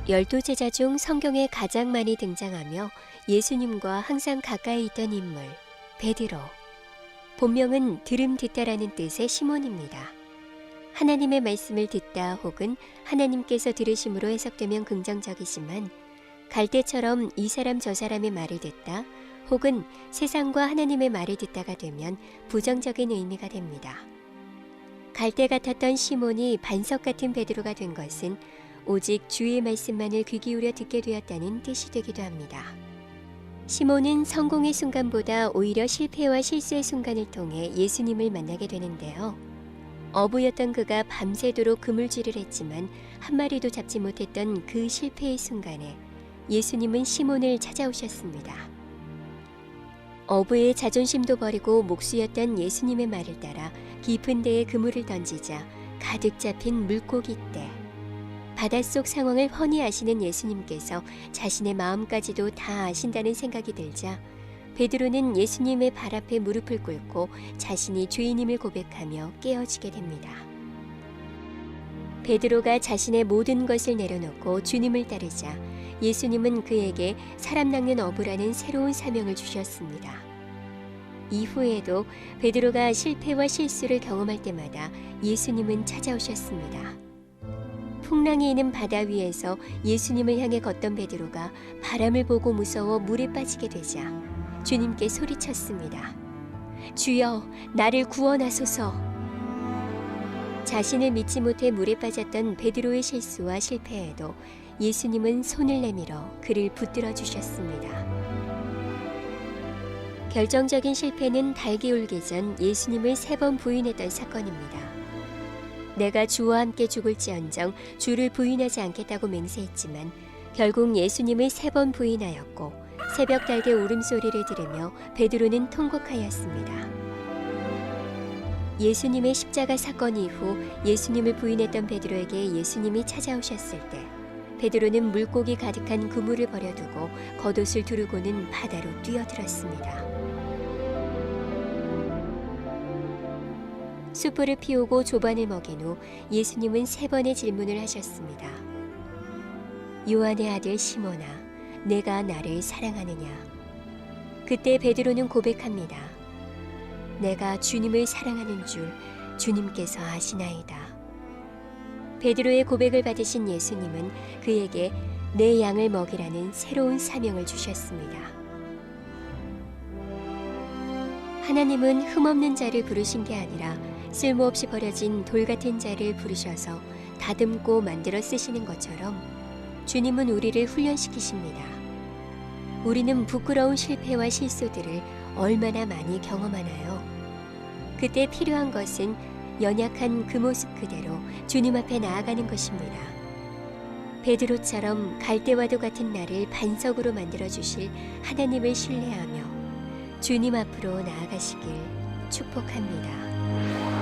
열두 제자 중 성경에 가장 많이 등장하며 예수님과 항상 가까이 있던 인물, 베드로. 본명은 들음 듣다라는 뜻의 시몬입니다. 하나님의 말씀을 듣다 혹은 하나님께서 들으심으로 해석되면 긍정적이지만 갈대처럼 이 사람 저 사람의 말을 듣다 혹은 세상과 하나님의 말을 듣다가 되면 부정적인 의미가 됩니다. 갈대 같았던 시몬이 반석 같은 베드로가 된 것은 오직 주의 말씀만을 귀 기울여 듣게 되었다는 뜻이 되기도 합니다. 시몬은 성공의 순간보다 오히려 실패와 실수의 순간을 통해 예수님을 만나게 되는데요. 어부였던 그가 밤새도록 그물질을 했지만 한 마리도 잡지 못했던 그 실패의 순간에 예수님은 시몬을 찾아오셨습니다. 어부의 자존심도 버리고 목수였던 예수님의 말을 따라 깊은 데에 그물을 던지자 가득 잡힌 물고기 떼. 바닷속 상황을 훤히 아시는 예수님께서 자신의 마음까지도 다 아신다는 생각이 들자 베드로는 예수님의 발 앞에 무릎을 꿇고 자신이 죄인임을 고백하며 깨어지게 됩니다. 베드로가 자신의 모든 것을 내려놓고 주님을 따르자 예수님은 그에게 사람 낚는 어부라는 새로운 사명을 주셨습니다. 이후에도 베드로가 실패와 실수를 경험할 때마다 예수님은 찾아오셨습니다. 풍랑이 있는 바다 위에서 예수님을 향해 걷던 베드로가 바람을 보고 무서워 물에 빠지게 되자 주님께 소리쳤습니다. 주여, 나를 구원하소서. 자신을 믿지 못해 물에 빠졌던 베드로의 실수와 실패에도 예수님은 손을 내밀어 그를 붙들어 주셨습니다. 결정적인 실패는 달기 울기 전 예수님을 3번 부인했던 사건입니다. 내가 주와 함께 죽을지언정 주를 부인하지 않겠다고 맹세했지만 결국 예수님을 3번 부인하였고 새벽 달개 울음소리를 들으며 베드로는 통곡하였습니다. 예수님의 십자가 사건 이후 예수님을 부인했던 베드로에게 예수님이 찾아오셨을 때 베드로는 물고기 가득한 그물을 버려두고 겉옷을 두르고는 바다로 뛰어들었습니다. 숯불을 피우고 조반을 먹인 후 예수님은 3번의 질문을 하셨습니다. 요한의 아들 시몬아, 내가 나를 사랑하느냐? 그때 베드로는 고백합니다. 내가 주님을 사랑하는 줄 주님께서 아시나이다. 베드로의 고백을 받으신 예수님은 그에게 내 양을 먹이라는 새로운 사명을 주셨습니다. 하나님은 흠없는 자를 부르신 게 아니라 쓸모없이 버려진 돌 같은 자를 부르셔서 다듬고 만들어 쓰시는 것처럼 주님은 우리를 훈련시키십니다. 우리는 부끄러운 실패와 실수들을 얼마나 많이 경험하나요? 그때 필요한 것은 연약한 그 모습 그대로 주님 앞에 나아가는 것입니다. 베드로처럼 갈대와도 같은 나를 반석으로 만들어 주실 하나님을 신뢰하며 주님 앞으로 나아가시길 축복합니다.